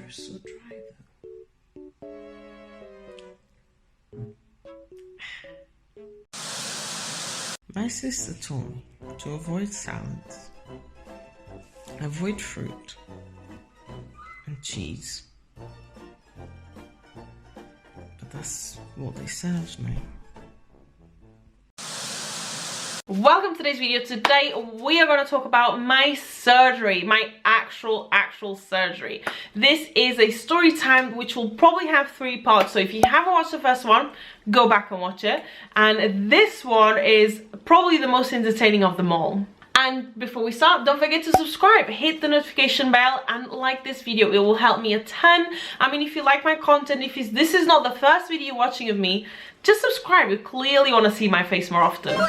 They're so dry though. My sister told me to avoid salads, avoid fruit and cheese. But that's what they served me. Welcome to today's video. Today we are going to talk about my surgery, my actual surgery. This is a story time which will probably have 3 parts, so if you haven't watched the first one, go back and watch it. And this one is probably the most entertaining of them all. And before we start, don't forget to subscribe, hit the notification bell and like this video. It will help me a ton. I mean, if you like my content, if this is not the first video you're watching of me, just subscribe. You clearly want to see my face more often.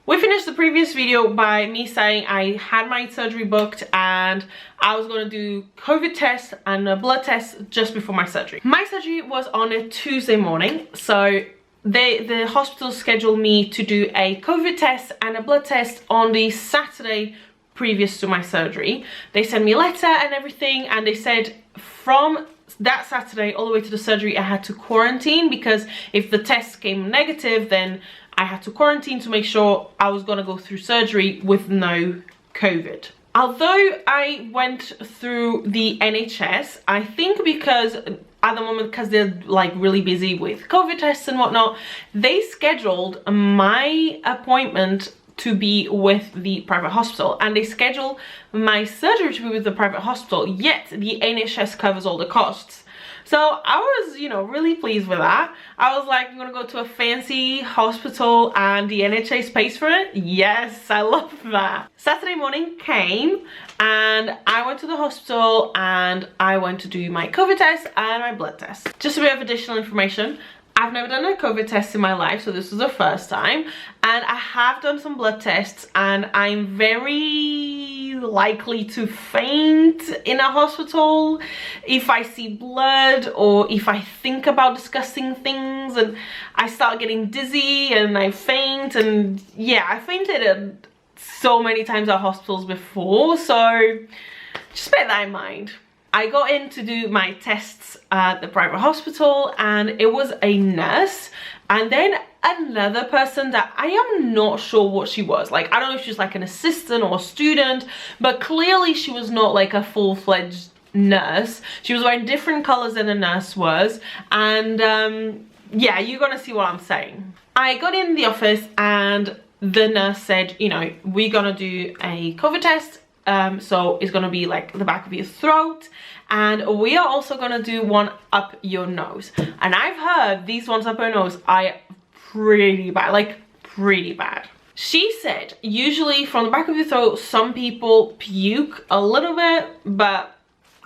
We finished the previous video by me saying I had my surgery booked and I was going to do COVID test and a blood test just before my surgery. My surgery was on a Tuesday morning, so the hospital scheduled me to do a COVID test and a blood test on the Saturday previous to my surgery. They sent me a letter and everything, and they said from that Saturday all the way to the surgery I had to quarantine, because if the test came negative then I had to quarantine to make sure I was gonna go through surgery with no COVID. Although I went through the NHS, I think because at the moment, because they're like really busy with COVID tests and whatnot, they scheduled my appointment to be with the private hospital, and they scheduled my surgery to be with the private hospital, yet the NHS covers all the costs. So I was, you know, really pleased with that. I was like, I'm gonna go to a fancy hospital and the NHS pays for it. Yes, I love that. Saturday morning came and I went to the hospital and I went to do my COVID test and my blood test. Just a bit of additional information. I've never done a COVID test in my life, so this was the first time, and I have done some blood tests and I'm very likely to faint in a hospital if I see blood or if I think about discussing things, and I start getting dizzy and I faint. And yeah, I fainted so many times at hospitals before, so just bear that in mind. I got in to do my tests at the private hospital and it was a nurse and then another person that I am not sure what she was. Like, I don't know if she's like an assistant or a student, but clearly she was not like a full-fledged nurse. She was wearing different colors than a nurse was, and yeah, you're gonna see what I'm saying. I got in the office and the nurse said, you know, we're gonna do a COVID test. So it's gonna be like the back of your throat, and we are also gonna do one up your nose. And I've heard these ones up your nose are pretty bad, like pretty bad. She said usually from the back of your throat some people puke a little bit, but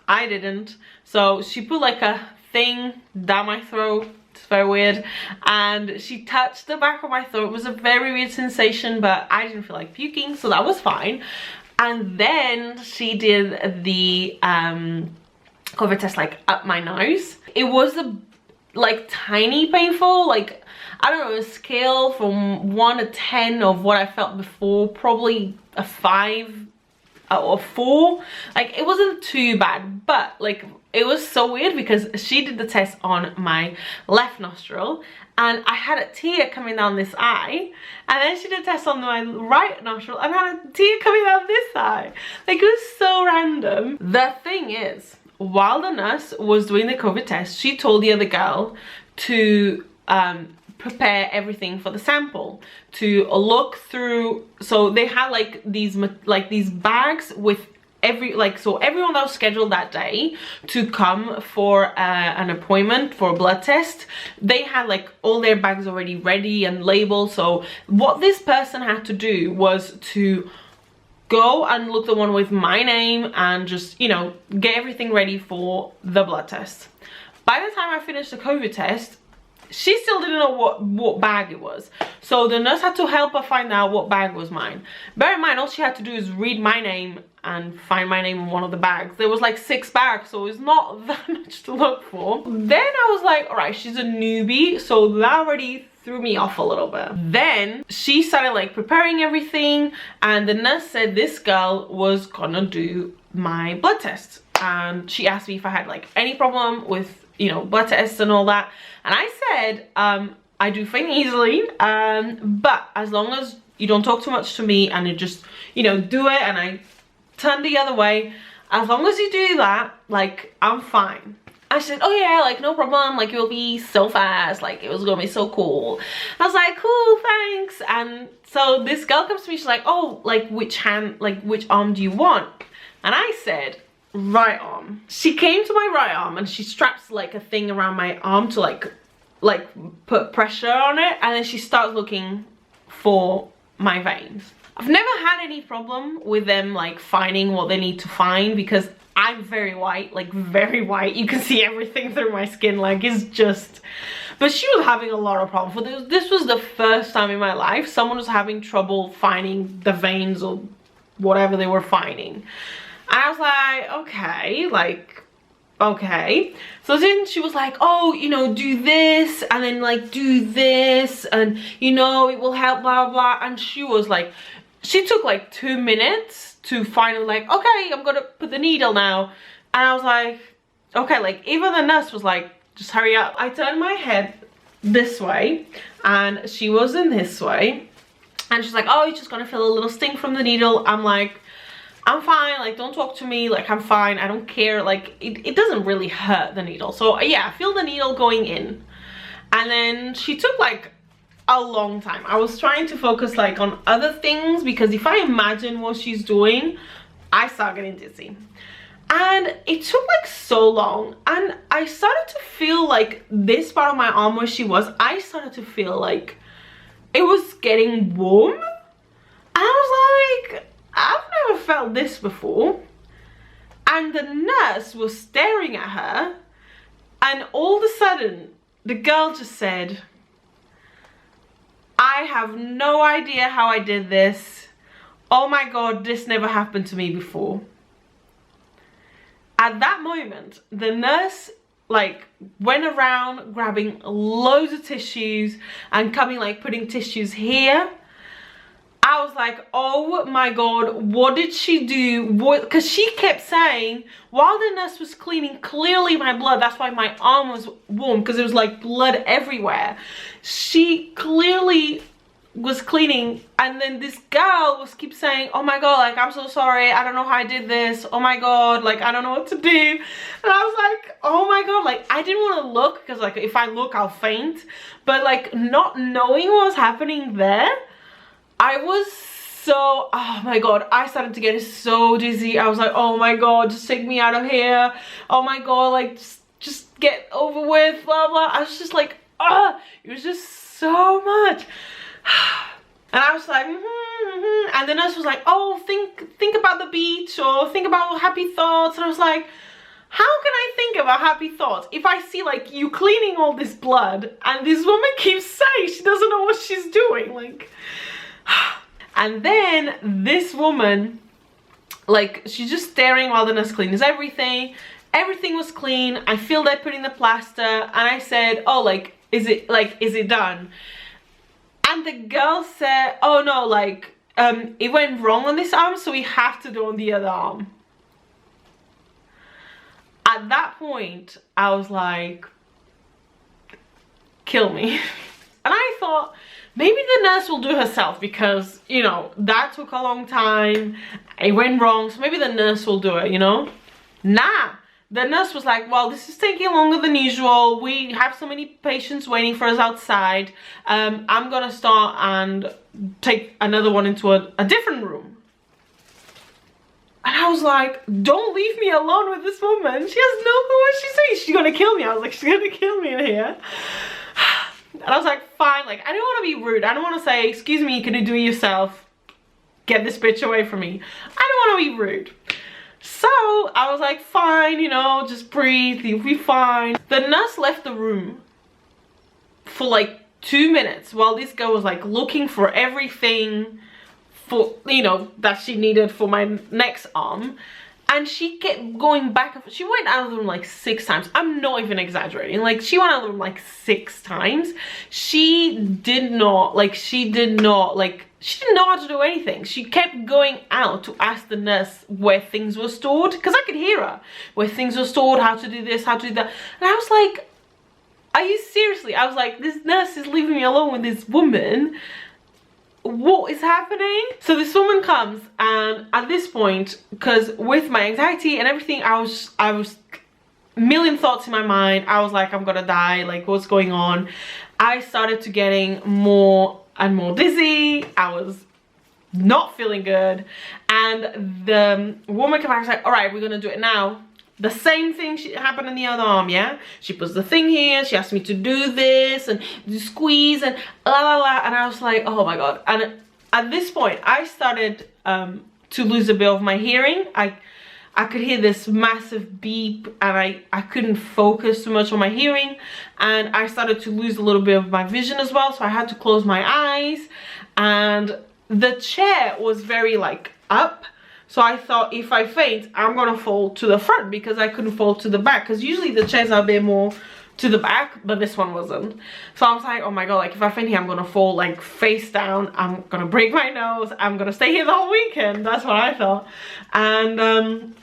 I didn't. So she put like a thing down my throat. It's very weird, and she touched the back of my throat. It was a very weird sensation, but I didn't feel like puking, so that was fine. And then she did the COVID test like up my nose. It was like tiny painful, like I don't know, a scale from 1 to 10 of what I felt before, probably a 5 or 4. Like, it wasn't too bad, but like it was so weird because she did the test on my left nostril and I had a tear coming down this eye, and then she did a test on my right nostril and I had a tear coming down this eye. Like, it was so random. The thing is, while the nurse was doing the COVID test, she told the other girl to prepare everything for the sample, to look through. So they had like these bags with so everyone that was scheduled that day to come for an appointment for a blood test, they had like all their bags already ready and labeled. So what this person had to do was to go and look the one with my name and just, you know, get everything ready for the blood test. By the time I finished the COVID test, she still didn't know what bag it was, so the nurse had to help her find out what bag was mine. Bear in mind, all she had to do is read my name and find my name in one of the bags. There was like 6 bags, so it's not that much to look for. Then I was like, all right, she's a newbie, so that already threw me off a little bit. Then she started like preparing everything, and the nurse said this girl was gonna do my blood test. and she asked me if I had like any problem with, you know, blood tests and all that, and I said I do faint easily, but as long as you don't talk too much to me and you just, you know, do it, and I turn the other way, as long as you do that, like, I'm fine. I said, oh yeah, like, no problem, like, it will be so fast, like, it was gonna be so cool. I was like, cool, thanks. And so this girl comes to me, she's like, oh, like, which hand, like, which arm do you want? And I said, right arm. She came to my right arm and she straps like a thing around my arm to like put pressure on it, and then she starts looking for my veins. I've never had any problem with them like finding what they need to find, because I'm very white, like very white. You can see everything through my skin, like it's just, but she was having a lot of problems with it. This was the first time in my life someone was having trouble finding the veins or whatever they were finding. And I was like, okay, like, okay. So then she was like, oh, you know, do this and then like do this and you know it will help, blah blah. And she was like, she took like 2 minutes to finally like, okay, I'm gonna put the needle now. And I was like, okay, like even the nurse was like, just hurry up. I turned my head this way and she was in this way, and she's like, oh, you're just gonna feel a little sting from the needle. I'm like, I'm fine, like don't talk to me, like I'm fine, I don't care, like it doesn't really hurt, the needle. So yeah, I feel the needle going in. And then she took like a long time. I was trying to focus like on other things, because if I imagine what she's doing, I start getting dizzy. And it took like so long, and I started to feel like this part of my arm where she was, I started to feel like it was getting warm. And I was like, I've never felt this before. And the nurse was staring at her, and all of a sudden the girl just said, I have no idea how I did this. Oh my god, this never happened to me before. At that moment, the nurse like went around grabbing loads of tissues and coming like putting tissues here. I was like, oh my god, what did she do? Because she kept saying, while the nurse was cleaning clearly my blood, that's why my arm was warm, because there was like blood everywhere. She clearly was cleaning, and then this girl was keep saying, oh my god, like I'm so sorry, I don't know how I did this, oh my god, like I don't know what to do. And I was like, oh my god, like I didn't want to look, because like if I look I'll faint. But like not knowing what was happening there, I was so, oh my god, I started to get so dizzy. I was like, oh my god, just take me out of here. Oh my god, like just get over with, blah blah. I was just like, it was just so much. And I was like, and the nurse was like, oh, think about the beach, or think about happy thoughts. And I was like, how can I think about happy thoughts if I see like you cleaning all this blood and this woman keeps saying she doesn't know what she's doing, like. And then this woman, like, she's just staring while the nurse cleans everything. Everything was clean. I feel they're putting the plaster, and I said, oh, like, is it done? And the girl said, oh no, like, it went wrong on this arm, so we have to do on the other arm. At that point, I was like, kill me. And I thought, maybe the nurse will do herself, because, you know, that took a long time. It went wrong, so maybe the nurse will do it, you know? Nah. The nurse was like, well, this is taking longer than usual. We have so many patients waiting for us outside. I'm gonna start and take another one into a different room. And I was like, don't leave me alone with this woman. She has no clue what she's saying. She's gonna kill me. I was like, she's gonna kill me in here. And I was like, fine, like, I don't want to be rude. I don't want to say, excuse me, can you do it yourself? Get this bitch away from me. I don't want to be rude. So I was like, fine, you know, just breathe, you'll be fine. The nurse left the room for like 2 minutes while this girl was like looking for everything for, you know, that she needed for my next arm. And she kept going back. She went out of the room like 6 times. I'm not even exaggerating. Like, she went out of the room like 6 times. She did not, like, she didn't know how to do anything. She kept going out to ask the nurse where things were stored, because I could hear her, where things were stored, how to do this, how to do that. And I was like, are you seriously? I was like, this nurse is leaving me alone with this woman. What is happening? So this woman comes, and at this point, because with my anxiety and everything, I was a million thoughts in my mind. I was like, I'm gonna die, like what's going on? I started to getting more and more dizzy. I was not feeling good, and the woman came back and was like, all right, we're gonna do it now. The same thing happened in the other arm, yeah? She puts the thing here, she asked me to do this and do squeeze and la la la, and I was like, oh my god. And at this point, I started to lose a bit of my hearing. I could hear this massive beep, and I couldn't focus too much on my hearing, and I started to lose a little bit of my vision as well, so I had to close my eyes, and the chair was very like up. So I thought, if I faint, I'm gonna fall to the front, because I couldn't fall to the back, because usually the chairs are a bit more to the back, but this one wasn't. So I was like, oh my god, like if I faint here, I'm gonna fall like face down, I'm gonna break my nose, I'm gonna stay here the whole weekend. That's what I thought. And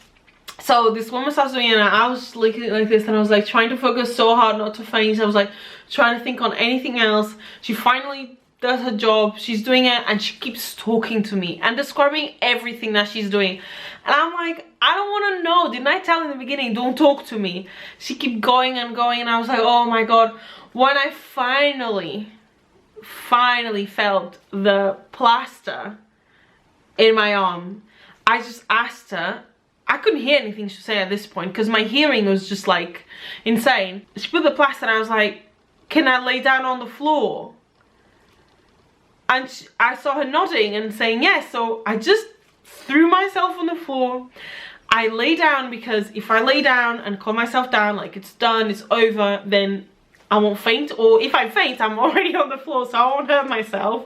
so this woman starts doing it, and I was looking like this, and I was like trying to focus so hard not to faint. I was like trying to think on anything else. She finally does her job, she's doing it, and she keeps talking to me and describing everything that she's doing, and I'm like, I don't want to know. Didn't I tell in the beginning, don't talk to me? She kept going and going, and I was like, oh my god. When I finally felt the plaster in my arm, I just asked her. I couldn't hear anything she said at this point, because my hearing was just like insane. She put the plaster, and I was like, can I lay down on the floor? And I saw her nodding and saying yes. So I just threw myself on the floor. I lay down, because if I lay down and calm myself down, like it's done, it's over, then I won't faint. Or if I faint, I'm already on the floor, so I won't hurt myself.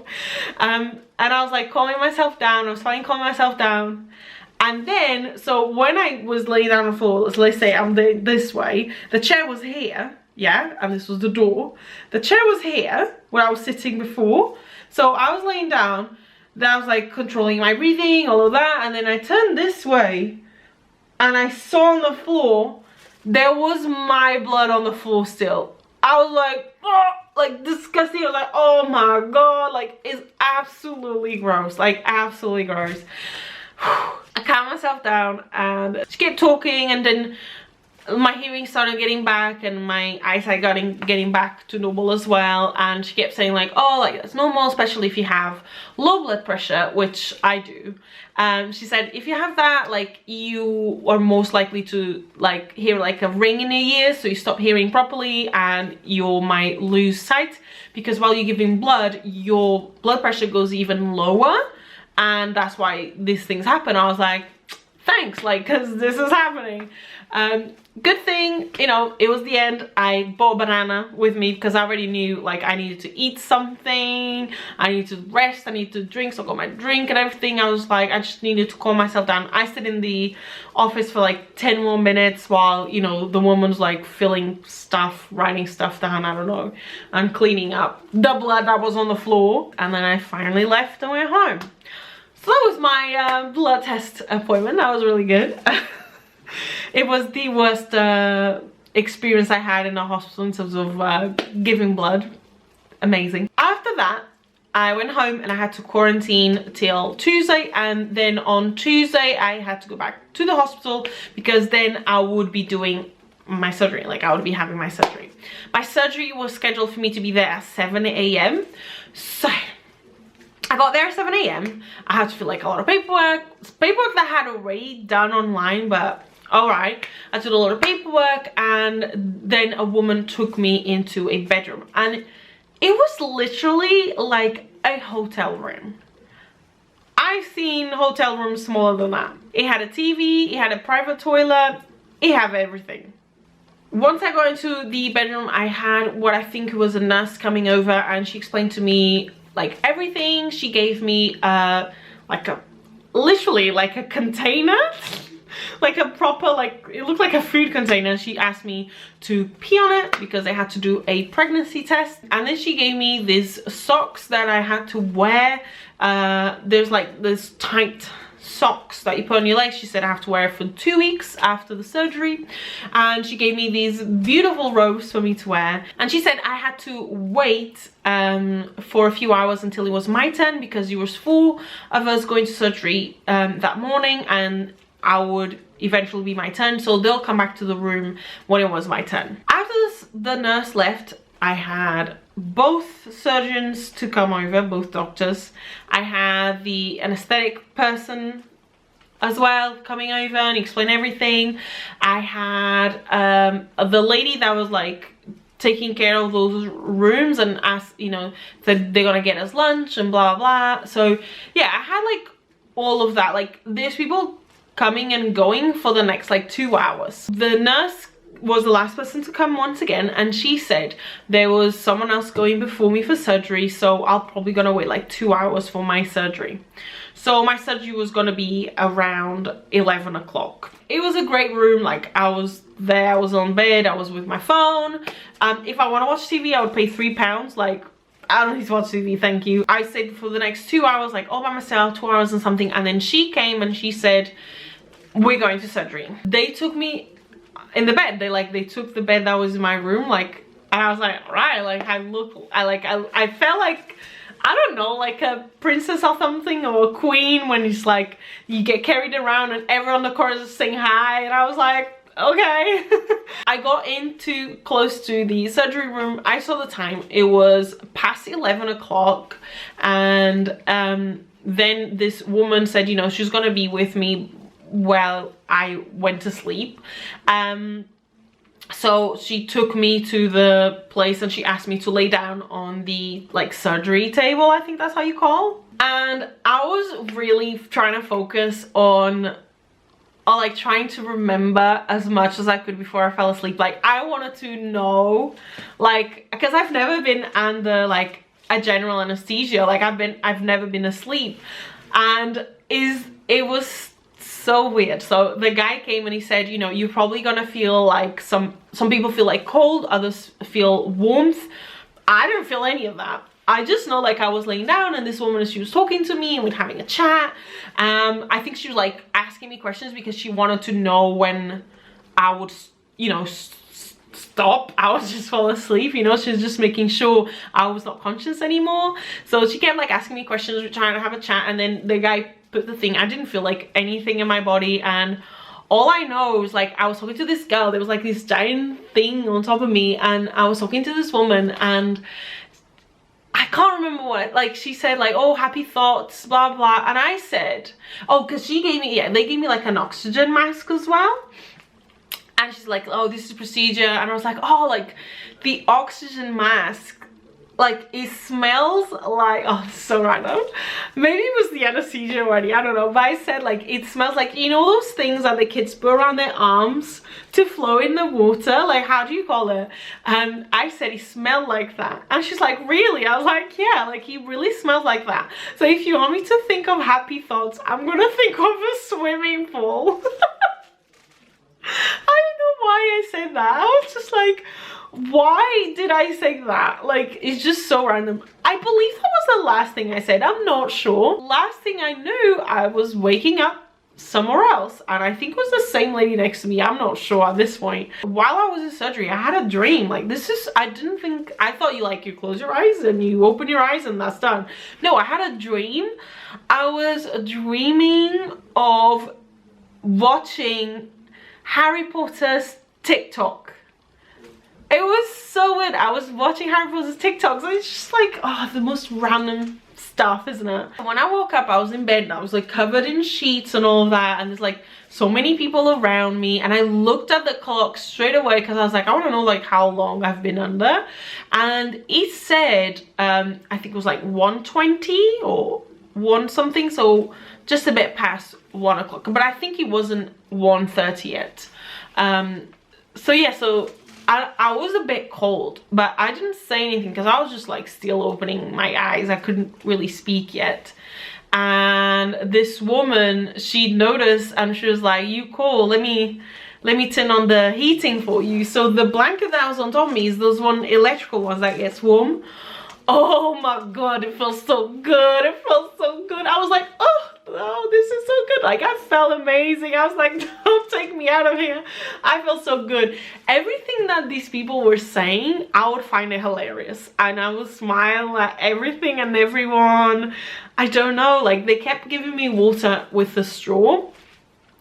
And I was like calming myself down. I was trying to calm myself down. And then, so when I was laying down on the floor, let's say I'm this way, the chair was here, yeah, and this was the door. The chair was here, where I was sitting before. So I was laying down, then I was like controlling my breathing, all of that, and then I turned this way, and I saw on the floor, there was my blood on the floor still. I was like, oh, like disgusting. I was like, oh my god, like it's absolutely gross, like absolutely gross. I calmed myself down, and she kept talking, and then my hearing started getting back, and my eyesight getting back to normal as well. And she kept saying like, oh, like that's normal, especially if you have low blood pressure, which I do. She said if you have that, like you are most likely to like hear like a ring in your ear, so you stop hearing properly, and you might lose sight, because while you're giving blood, your blood pressure goes even lower, and that's why these things happen. I was like, thanks, like, because this is happening. Good thing, you know, it was the end. I bought a banana with me, because I already knew like I needed to eat something, I need to rest, I need to drink, so I got my drink and everything. I was like, I just needed to calm myself down. I stayed in the office for like 10 more minutes while, you know, the woman's like filling stuff, writing stuff down, I don't know, and cleaning up the blood that was on the floor. And then I finally left and went home. So that was my blood test appointment. That was really good. It was the worst experience I had in a hospital in terms of giving blood. Amazing. After that, I went home and I had to quarantine till Tuesday, and then on Tuesday I had to go back to the hospital, because then I would be doing my surgery, like I would be having my surgery. My surgery was scheduled for me to be there at 7 AM. So I got there at 7 AM. I had to fill like a lot of paperwork that I had already done online, but all right. I did a lot of paperwork, and then a woman took me into a bedroom, and it was literally like a hotel room. I've seen hotel rooms smaller than that. It had a TV, it had a private toilet, it had everything. Once I got into the bedroom, I had what I think was a nurse coming over, and she explained to me like everything. She gave me like a literally like a container like a proper, like, it looked like a food container. She asked me to pee on it because I had to do a pregnancy test. And then she gave me these socks that I had to wear. There's like this tight socks that you put on your legs. She said I have to wear it for 2 weeks after the surgery. And she gave me these beautiful robes for me to wear. And she said I had to wait for a few hours until it was my turn, because there was 4 of us going to surgery that morning, and I would eventually be my turn. So they'll come back to the room when it was my turn. After the nurse left, I had both surgeons to come over, both doctors. I had the anesthetic person as well coming over and explain everything. I had the lady that was like taking care of those rooms and asked, you know, said they're gonna get us lunch and blah blah. So yeah, I had like all of that. Like, there's people coming and going for the next like 2 hours. The nurse was the last person to come once again, and she said there was someone else going before me for surgery, so I'll probably gonna wait like 2 hours for my surgery. So my surgery was gonna be around 11 o'clock. It was a great room. Like, I was there, I was on bed, I was with my phone. If I want to watch TV, I would pay £3. Like, I don't need to watch TV, thank you. I stayed for the next 2 hours, like all by myself, 2 hours and something, and then she came and she said, we're going to surgery. They took me in the bed. They took the bed that was in my room, like, and I was like, right, like, I felt like, I don't know, like a princess or something, or a queen, when it's like you get carried around and everyone in the corner is saying hi, and I was like, okay. I got into close to the surgery room. I saw the time, it was past 11 o'clock, and then this woman said, you know, she's gonna be with me while I went to sleep. So she took me to the place and she asked me to lay down on the like surgery table, I think that's how you call. And I was really trying to focus on like trying to remember as much as I could before I fell asleep. Like, I wanted to know, like, because I've never been under like a general anesthesia. Like, I've never been asleep, and it was so weird. So the guy came and he said, you know, you're probably gonna feel like some people feel like cold, others feel warmth. I didn't feel any of that. I just know, like, I was laying down and this woman, she was talking to me and we're having a chat. I think she was like asking me questions because she wanted to know when I would, you know, stop. I was just fall asleep, you know. She was just making sure I was not conscious anymore. So she kept like asking me questions, we're trying to have a chat, and then the guy put the thing. I didn't feel like anything in my body, and all I know is like I was talking to this girl. There was like this giant thing on top of me, and I was talking to this woman, and I can't remember what, like, she said like, oh, happy thoughts, blah blah, and I said, oh, because she gave me, yeah, they gave me like an oxygen mask as well. And she's like, oh, this is procedure. And I was like, oh, like the oxygen mask, like it smells like, oh, it's so random. Maybe it was the anesthesia already, I don't know. But I said like, it smells like, you know, those things that the kids put around their arms to flow in the water. Like, how do you call it? And I said it smelled like that. And she's like, really? I was like, yeah, like it really smells like that. So if you want me to think of happy thoughts, I'm gonna think of a swimming pool. I don't know why I said that. I was just like, why did I say that? Like, it's just so random. I believe that was the last thing I said. I'm not sure. Last thing I knew, I was waking up somewhere else, and I think it was the same lady next to me. I'm not sure at this point. While I was in surgery, I had a dream. Like, this is, I didn't think, I thought you like, you close your eyes and you open your eyes and that's done. No, I had a dream. I was dreaming of watching Harry Potter's TikTok. It was so weird. I was watching Harry Potter's TikToks, and it's just like, oh, the most random stuff, isn't it? When I woke up, I was in bed and I was like covered in sheets and all of that, and there's like so many people around me, and I looked at the clock straight away because I was like, I want to know like how long I've been under, and it said I think it was like 1:20 or 1 something, so just a bit past 1 o'clock, but I think it wasn't 1:30 yet. So yeah, so I was a bit cold, but I didn't say anything because I was just like still opening my eyes. I couldn't really speak yet. and this woman, she noticed and she was like, you cool, let me turn on the heating for you. So the blanket that was on top of me is those one electrical ones that gets warm. Oh my god, it feels so good. It felt so good. I was like, oh, this is so good. Like, I felt amazing. I was like, don't take me out of here. I felt so good. Everything that these people were saying, I would find it hilarious, and I would smile at everything and everyone. I don't know, like, they kept giving me water with the straw.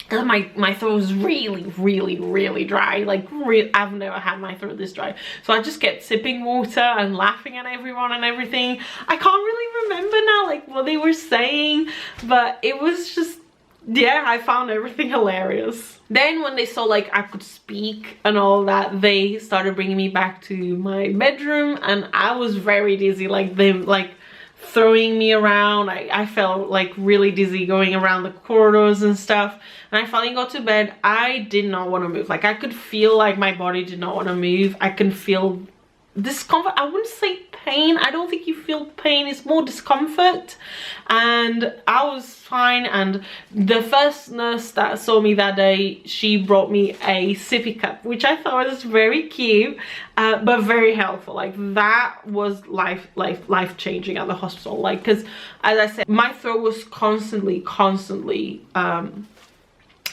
My throat was really dry. Like, I've never had my throat this dry. So I just kept sipping water and laughing at everyone and everything. I can't really remember now like what they were saying, but it was just, yeah, I found everything hilarious. Then when they saw like I could speak and all that, they started bringing me back to my bedroom, and I was very dizzy. Like, they like throwing me around. I felt like really dizzy going around the corridors and stuff, and I finally got to bed. I did not want to move. Like, I could feel like my body did not want to move. I can feel discomfort. I wouldn't say pain. I don't think you feel pain, it's more discomfort, and I was fine. And the first nurse that saw me that day, she brought me a sippy cup, which I thought was very cute, but very helpful. Like, that was life changing at the hospital. Like, because as I said, my throat was constantly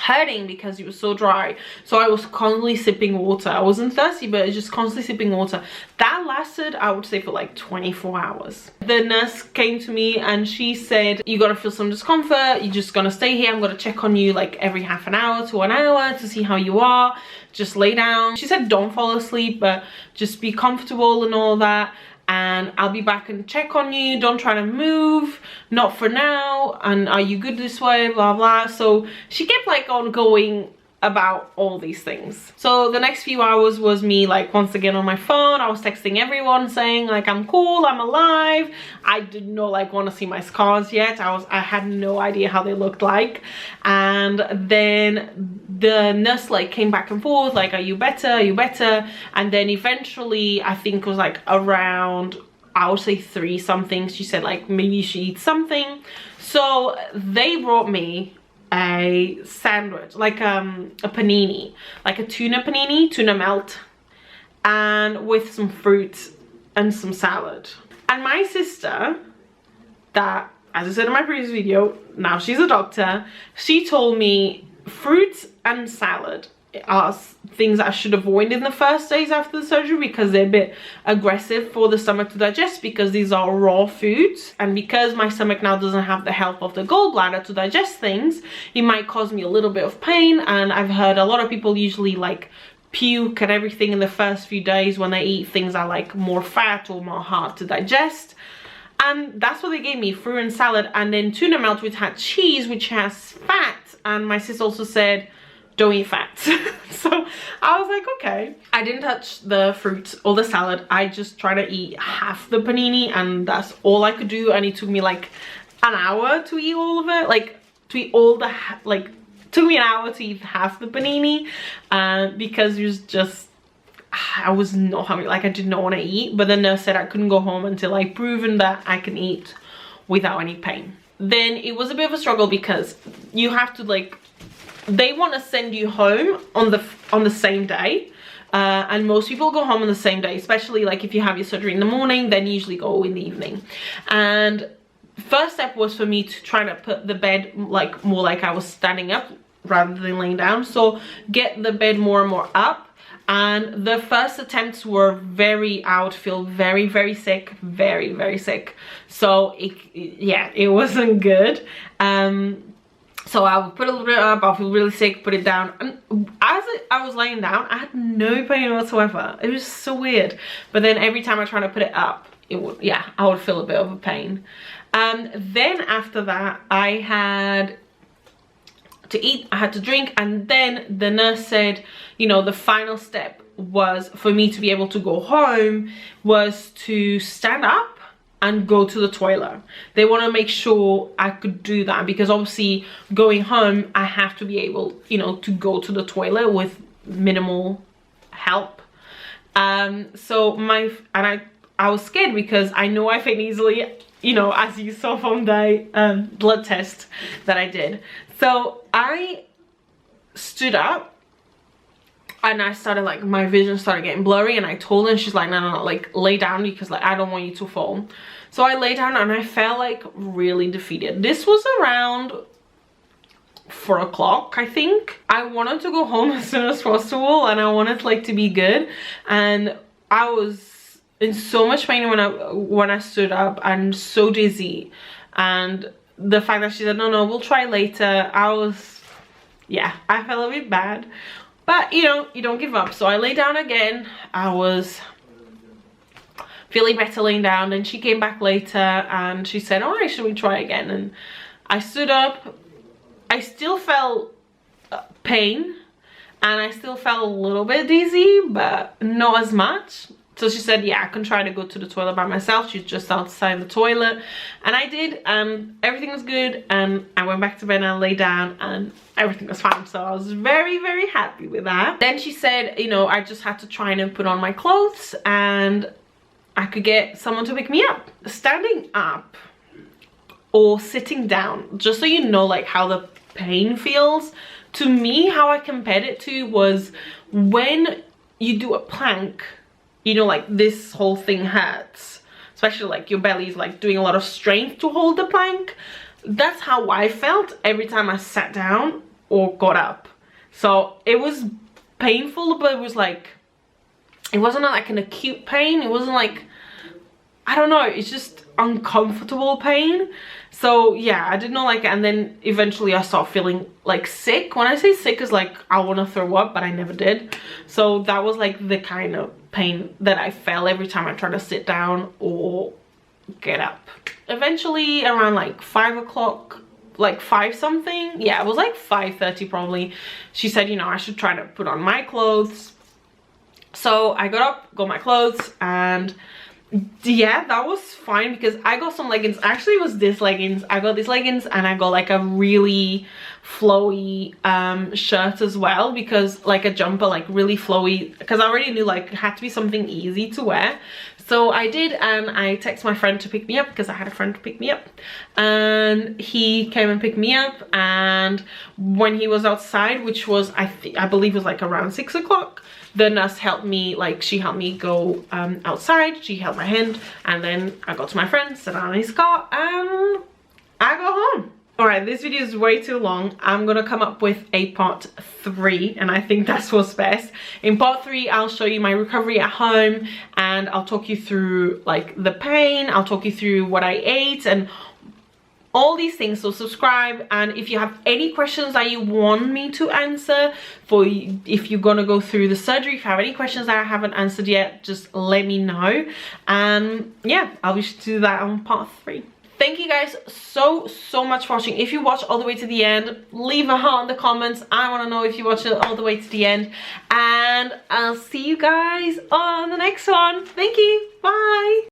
hurting because it was so dry, so I was constantly sipping water. I wasn't thirsty, but it's just constantly sipping water. That lasted, I would say, for like 24 hours. The nurse came to me and she said, you're gonna feel some discomfort, you're just gonna stay here. I'm gonna check on you like every half an hour to an hour to see how you are. Just lay down. She said don't fall asleep, but just be comfortable and all that, and I'll be back and check on you. Don't try to move, not for now, and are you good this way, blah blah. So she kept like on going about all these things. So the next few hours was me like once again on my phone. I was texting everyone saying like, I'm cool, I'm alive. I did not like want to see my scars yet. I had no idea how they looked like. And then the nurse like came back and forth like, are you better, are you better? And then eventually, I think it was like around, I would say 3 something, she said like maybe she eats something. So they brought me a sandwich, like a panini, like a tuna panini, tuna melt, and with some fruit and some salad. And my sister, that, as I said in my previous video, now she's a doctor, she told me fruit and salad are things I should avoid in the first days after the surgery, because they're a bit aggressive for the stomach to digest, because these are raw foods, and because my stomach now doesn't have the help of the gallbladder to digest things, it might cause me a little bit of pain. And I've heard a lot of people usually like puke and everything in the first few days when they eat things that are like more fat or more hard to digest. And that's what they gave me, fruit and salad, and then tuna melt, which had cheese, which has fat. And my sis also said don't eat fat. So I was like, okay. I didn't touch the fruit or the salad. I just tried to eat half the panini, and that's all I could do. And it took me like an hour to eat all of it. Like, to eat all the, like, took me an hour to eat half the panini, because it was just, I was not hungry. Like, I did not want to eat. But the nurse said I couldn't go home until I proven that I can eat without any pain. Then it was a bit of a struggle, because you have to like, they want to send you home on the same day, and most people go home on the same day, especially like if you have your surgery in the morning, then you usually go in the evening. And first step was for me to try to put the bed like more like I was standing up rather than laying down, so get the bed more and more up. And the first attempts were very, I would feel very sick, very sick. So yeah, it wasn't good. So I would put a little bit up, I'll feel really sick, put it down. And as I was laying down, I had no pain whatsoever. It was so weird. But then every time I tried to put it up, it would, yeah, I would feel a bit of a pain. Then after that, I had to eat, I had to drink, and then the nurse said, you know, the final step was for me to be able to go home was to stand up and go to the toilet. They want to make sure I could do that, because obviously going home I have to be able, you know, to go to the toilet with minimal help. So I was scared, because I know I faint easily. you know, as you saw from the blood test that I did. So I stood up and I started, like, my vision started getting blurry, and I told her, and she's like, no, like, lay down, because, like, I don't want you to fall. So I lay down and I felt, like, really defeated. This was around 4 o'clock, I think. I wanted to go home as soon as possible, and I wanted, like, to be good, and I was in so much pain when I stood up, and so dizzy. And the fact that she said, no, we'll try later, yeah, I felt a bit bad. But, you know, you don't give up. So I lay down again. I was feeling better laying down, and she came back later and she said, all right, should we try again? And I stood up. I still felt pain, and I still felt a little bit dizzy, but not as much. So she said, yeah, I can try to go to the toilet by myself. She's just outside the toilet. And I did, and everything was good. And I went back to bed and I lay down, and everything was fine. So I was very, very happy with that. Then she said, you know, I just had to try and put on my clothes, and I could get someone to pick me up. Standing up or sitting down, just so you know, like, how the pain feels. To me, how I compared it to was when you do a plank, you know, like, this whole thing hurts, especially, like, your belly is, like, doing a lot of strength to hold the plank. That's how I felt every time I sat down or got up. So it was painful, but it was like, it wasn't like an acute pain. It wasn't like, I don't know, it's just uncomfortable pain. So yeah, I did not like it. And then eventually I started feeling, like, sick. When I say sick, is like I want to throw up, but I never did. So that was, like, the kind of pain that I felt every time I tried to sit down or get up. Eventually around, like, 5 o'clock, like 5 something, yeah, it was like 5:30 probably, she said, you know, I should try to put on my clothes. So I got up, got my clothes, and yeah, that was fine, because I got some leggings. Actually, it was this leggings. I got these leggings, and I got, like, a really flowy shirt as well, because, like, a jumper, like, really flowy, because I already knew, like, it had to be something easy to wear. So I did, and I texted my friend to pick me up, because I had a friend to pick me up, and he came and picked me up. And when he was outside, which was, I believe was, like, around 6 o'clock, the nurse helped me, like, she helped me go outside. She held my hand, and then I got to my friend, sat down in his car, and I go home. All right, this video is way too long. I'm gonna come up with a part 3, and I think that's what's best. In part 3, I'll show you my recovery at home, and I'll talk you through, like, the pain. I'll talk you through what I ate and all these things. So subscribe, and if you have any questions that you want me to answer for you, if you're gonna go through the surgery, if you have any questions that I haven't answered yet, just let me know. And yeah, I'll be sure to do that on part 3. Thank you guys so much for watching. If you watch all the way to the end, leave a heart in the comments. I want to know if you watch it all the way to the end, and I'll see you guys on the next one. Thank you. Bye.